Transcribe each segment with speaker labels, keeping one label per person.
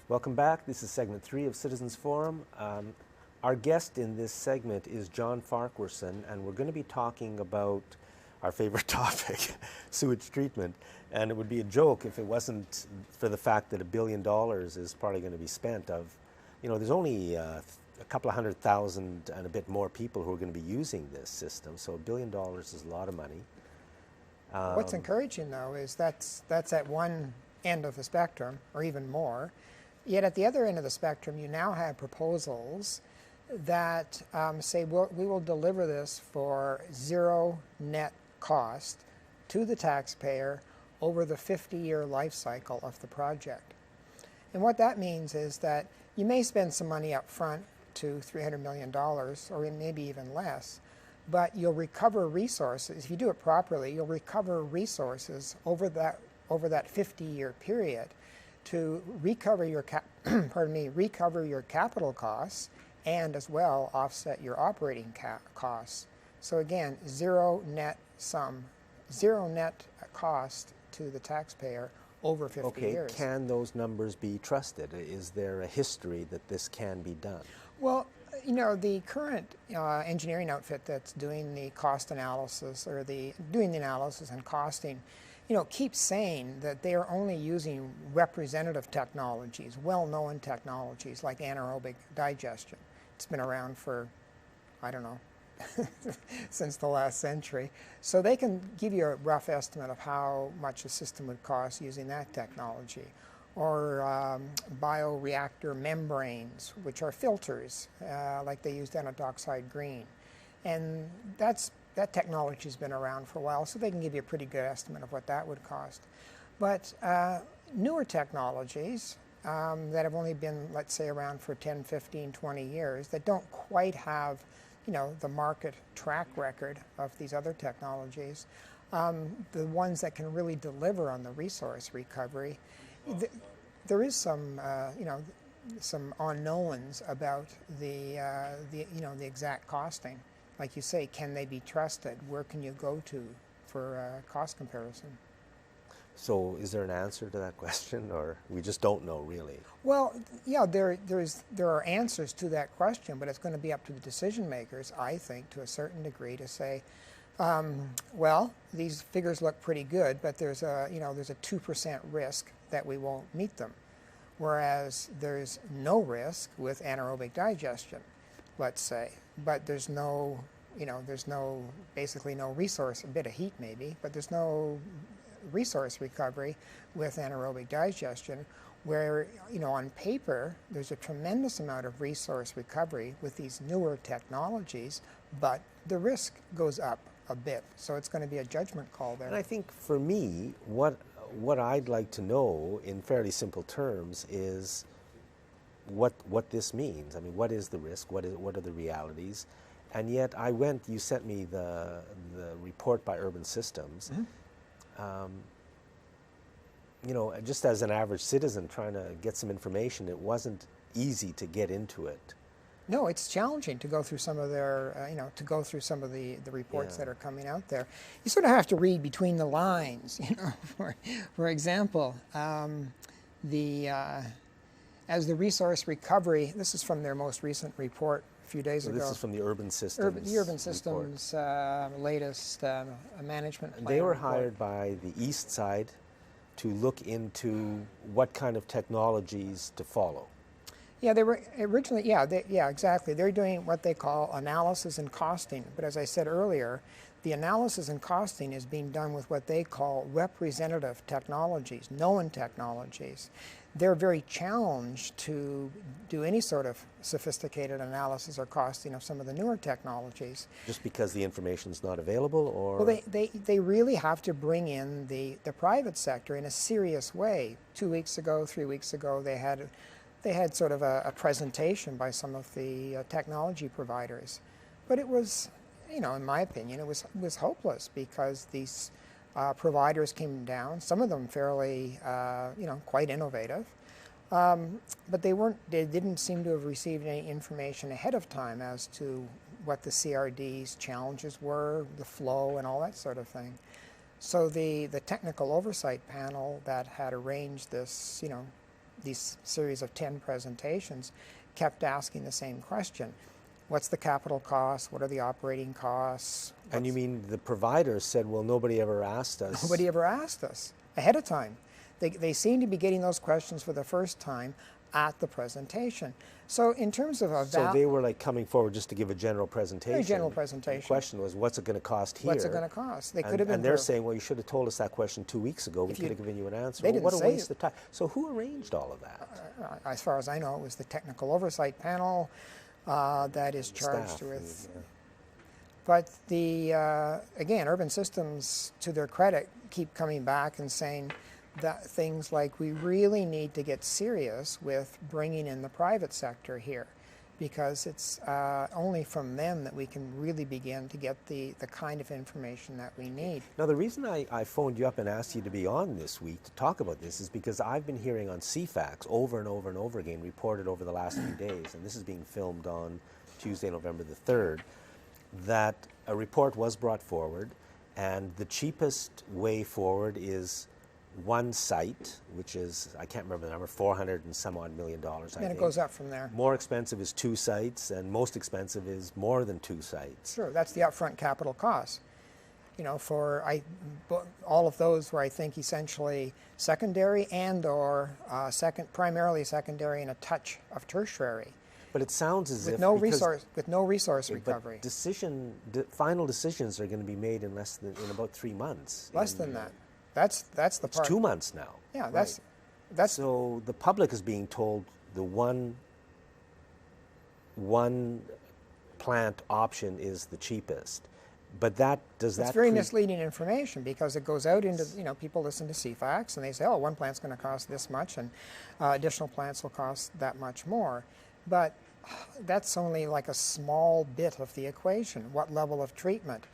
Speaker 1: Welcome back. This is segment 3 of Citizens Forum. Our guest in this segment is John Farquharson, and we're going to be talking about our favorite topic, sewage treatment. And it would be a joke if it wasn't for the fact that $1 billion is probably going to be spent of, there's only a couple of 100,000 and a bit more people who are going to be using this system, so $1 billion is a lot of money.
Speaker 2: What's encouraging, though, is that's at one end of the spectrum, or even more. Yet at the other end of the spectrum, you now have proposals that say we will deliver this for zero net cost to the taxpayer over the 50-year life cycle of the project. And what that means is that you may spend some money up front to $300 million, or maybe even less, but you'll recover resources. If you do it properly, you'll recover resources over that 50-year period to recover your recover your capital costs and as well offset your operating costs. So again, zero net cost to the taxpayer over 50 years.
Speaker 1: Okay, can those numbers be trusted? Is there a history that this can be done?
Speaker 2: Well, the current engineering outfit that's doing the cost analysis or doing the analysis and costing, keeps saying that they are only using representative technologies, well-known technologies like anaerobic digestion. It's been around for, I don't know, since the last century. So they can give you a rough estimate of how much a system would cost using that technology. Or bioreactor membranes, which are filters, like they use down at Dockside Green. And that technology's been around for a while, so they can give you a pretty good estimate of what that would cost. But newer technologies that have only been, let's say, around for 10, 15, 20 years, that don't quite have, the market track record of these other technologies, the ones that can really deliver on the resource recovery, there is some, some unknowns about the exact costing. Like you say, can they be trusted? Where can you go to for cost comparison?
Speaker 1: So is there an answer to that question, or we just don't know really?
Speaker 2: Well, yeah, there are answers to that question, but it's going to be up to the decision makers, I think, to a certain degree, to say, well, these figures look pretty good, but there's a 2% risk that we won't meet them, whereas there's no risk with anaerobic digestion, let's say, but there's basically no resource, a bit of heat maybe, but there's no resource recovery with anaerobic digestion, where on paper there's a tremendous amount of resource recovery with these newer technologies, but the risk goes up a bit, so it's going to be a judgment call there.
Speaker 1: And I think for me, what I'd like to know in fairly simple terms is what this means. I mean, what is the risk? What are the realities? And yet you sent me the report by Urban Systems.
Speaker 2: Mm-hmm.
Speaker 1: Just as an average citizen trying to get some information, it wasn't easy to get into it.
Speaker 2: No, it's challenging to go through some of their, the reports that are coming out there. You sort of have to read between the lines, For example, as the resource recovery, this is from their most recent report a few days ago.
Speaker 1: This is from the Urban Systems
Speaker 2: The Urban Systems latest management plan.
Speaker 1: They were
Speaker 2: report.
Speaker 1: hired by the East Side to look into what kind of technologies to follow.
Speaker 2: Yeah, they were originally, exactly. They're doing what they call analysis and costing. But as I said earlier, the analysis and costing is being done with what they call representative technologies, known technologies. They're very challenged to do any sort of sophisticated analysis or costing of some of the newer technologies.
Speaker 1: Just because the information's not available, or?
Speaker 2: Well, they really have to bring in the private sector in a serious way. 2 weeks ago, 3 weeks ago, they had sort of a presentation by some of the technology providers. But it was, in my opinion, it was hopeless, because these providers came down, some of them fairly, quite innovative, but they didn't seem to have received any information ahead of time as to what the CRD's challenges were, the flow, and all that sort of thing. So the technical oversight panel that had arranged this, these series of 10 presentations, kept asking the same question. What's the capital cost? What are the operating costs?
Speaker 1: And you mean the providers said, well, nobody ever asked us?
Speaker 2: Nobody ever asked us ahead of time. They seem to be getting those questions for the first time at the presentation. So in terms of
Speaker 1: so they were like coming forward just to give a general presentation.
Speaker 2: Very general presentation.
Speaker 1: The question was, what's it going to cost here?
Speaker 2: What's it going to cost? They could have been.
Speaker 1: And they're saying, well, you should have told us that question 2 weeks ago. We could have given you an answer.
Speaker 2: They didn't
Speaker 1: what a
Speaker 2: say
Speaker 1: waste of time. So who arranged all of that?
Speaker 2: As far as I know, it was the technical oversight panel that is charged
Speaker 1: Staff,
Speaker 2: with. But again, Urban Systems, to their credit, keep coming back and saying that things like, we really need to get serious with bringing in the private sector here, because it's only from them that we can really begin to get the kind of information that we need.
Speaker 1: Now, the reason I phoned you up and asked you to be on this week to talk about this is because I've been hearing on CFAX over and over and over again, reported over the last few days, and this is being filmed on Tuesday, November the 3rd, that a report was brought forward, and the cheapest way forward is one site, which is, I can't remember the number, $400 and some odd million, I think.
Speaker 2: And it goes up from there.
Speaker 1: More expensive is 2 sites, and most expensive is more than 2 sites.
Speaker 2: Sure, that's the upfront capital cost. You know, for all of those were, I think, essentially secondary and or primarily secondary and a touch of tertiary.
Speaker 1: But it sounds as if
Speaker 2: with no resource recovery.
Speaker 1: But final decisions are going to be made in about 3 months.
Speaker 2: Less than that. That's the part.
Speaker 1: It's 2 months now.
Speaker 2: Yeah,
Speaker 1: right.
Speaker 2: that's.
Speaker 1: So the public is being told the one plant option is the cheapest, but
Speaker 2: it's very misleading information, because it goes out into, people listen to CFAX and they say, oh, one plant's going to cost this much, and additional plants will cost that much more, but that's only like a small bit of the equation. What level of treatment?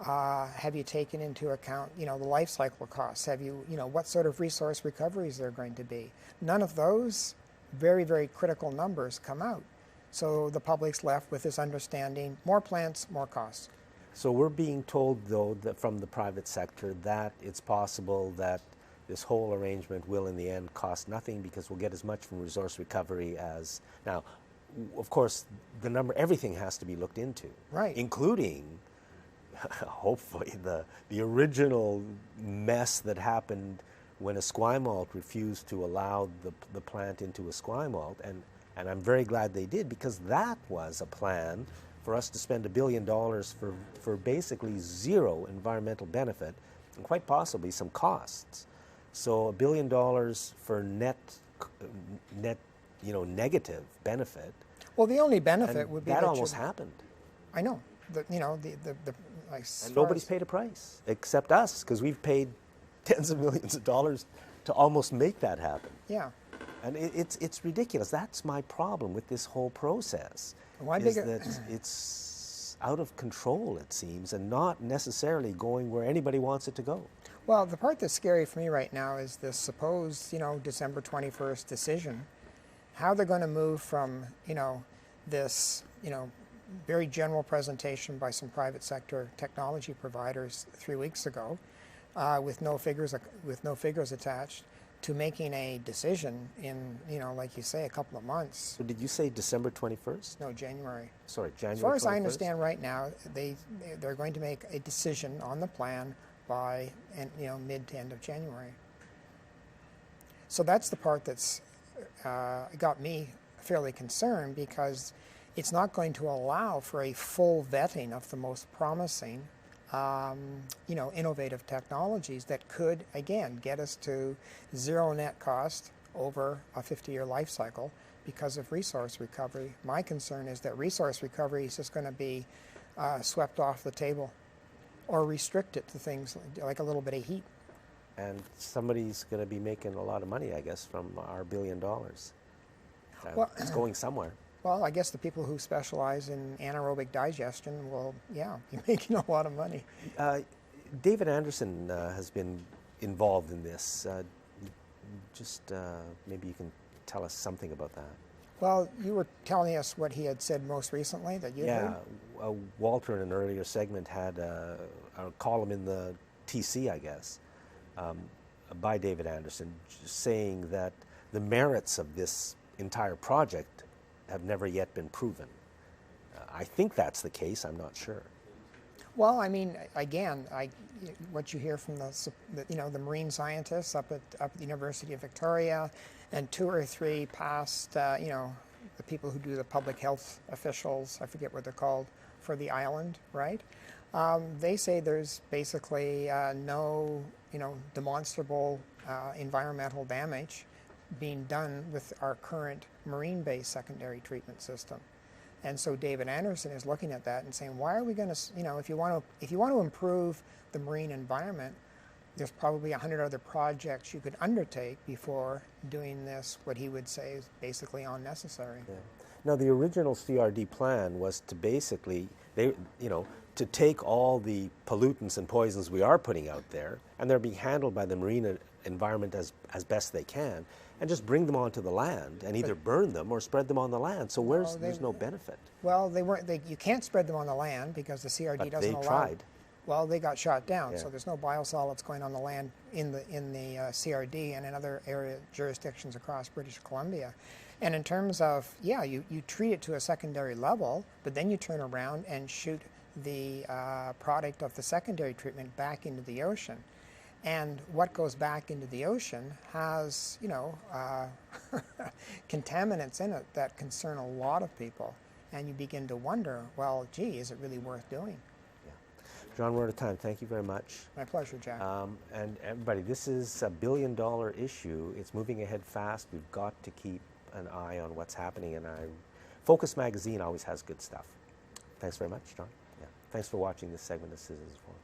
Speaker 2: Have you taken into account, the life cycle costs? Have you, what sort of resource recoveries there are going to be? None of those very, very critical numbers come out. So the public's left with this understanding, more plants, more costs.
Speaker 1: So we're being told, though, that from the private sector that it's possible that this whole arrangement will, in the end, cost nothing, because we'll get as much from resource recovery as... Now, of course, everything has to be looked into.
Speaker 2: Right.
Speaker 1: Including... hopefully the original mess that happened when Esquimalt refused to allow the plant into Esquimalt, and I'm very glad they did, because that was a plan for us to spend $1 billion for basically zero environmental benefit, and quite possibly some costs. So $1 billion for net negative benefit.
Speaker 2: Well, the only benefit would be
Speaker 1: that almost happened.
Speaker 2: I know.
Speaker 1: And nobody's paid a price except us, because we've paid tens of millions of dollars to almost make that happen.
Speaker 2: Yeah.
Speaker 1: And it's ridiculous. That's my problem with this whole process. That it's out of control, it seems, and not necessarily going where anybody wants it to go.
Speaker 2: Well, the part that's scary for me right now is this supposed, December 21st decision. How they're going to move from, this, very general presentation by some private sector technology providers 3 weeks ago, with no figures attached, to making a decision in, like you say, a couple of months.
Speaker 1: So did you say December 21st?
Speaker 2: No, January.
Speaker 1: Sorry, January 21st?
Speaker 2: As far as I understand right now, they're going to make a decision on the plan by mid to end of January. So that's the part that's got me fairly concerned, because it's not going to allow for a full vetting of the most promising, innovative technologies that could, again, get us to zero net cost over a 50-year life cycle because of resource recovery. My concern is that resource recovery is just going to be swept off the table, or restricted to things like a little bit of heat.
Speaker 1: And somebody's going to be making a lot of money, I guess, from our $1 billion.
Speaker 2: Well,
Speaker 1: it's going somewhere.
Speaker 2: Well, I guess the people who specialize in anaerobic digestion will, be making a lot of money.
Speaker 1: David Anderson has been involved in this. Maybe you can tell us something about that.
Speaker 2: Well, you were telling us what he had said most recently that you heard.
Speaker 1: Yeah, Walter in an earlier segment had a column in the TC, I guess, by David Anderson, saying that the merits of this entire project have never yet been proven. I think that's the case. I'm not sure.
Speaker 2: Well, I mean, again, what you hear from the marine scientists up at the University of Victoria, and 2 or 3 past, the people who do the public health officials, I forget what they're called, for the island, right? They say there's basically no, demonstrable environmental damage being done with our current marine-based secondary treatment system. And so David Anderson is looking at that and saying, why are we going to, if you want to improve the marine environment, there's probably 100 other projects you could undertake before doing this, what he would say is basically unnecessary.
Speaker 1: Yeah. Now, the original CRD plan was to basically, to take all the pollutants and poisons we are putting out there, and they're being handled by the marine environment as best they can, and just bring them onto the land and either burn them or spread them on the land. So there's no benefit.
Speaker 2: Well, you can't spread them on the land because the CRD doesn't allow.
Speaker 1: They tried.
Speaker 2: Well, they got shot down,
Speaker 1: Yeah.
Speaker 2: so there's no biosolids going on the land in the CRD and in other jurisdictions across British Columbia. And in terms of, you treat it to a secondary level, but then you turn around and shoot the product of the secondary treatment back into the ocean. And what goes back into the ocean has, contaminants in it that concern a lot of people. And you begin to wonder, well, gee, is it really worth doing?
Speaker 1: John, we're out of time. Thank you very much.
Speaker 2: My pleasure, Jack.
Speaker 1: And everybody, this is a billion-dollar issue. It's moving ahead fast. We've got to keep an eye on what's happening. And Focus Magazine always has good stuff. Thanks very much, John. Yeah. Thanks for watching this segment of Citizens Forum.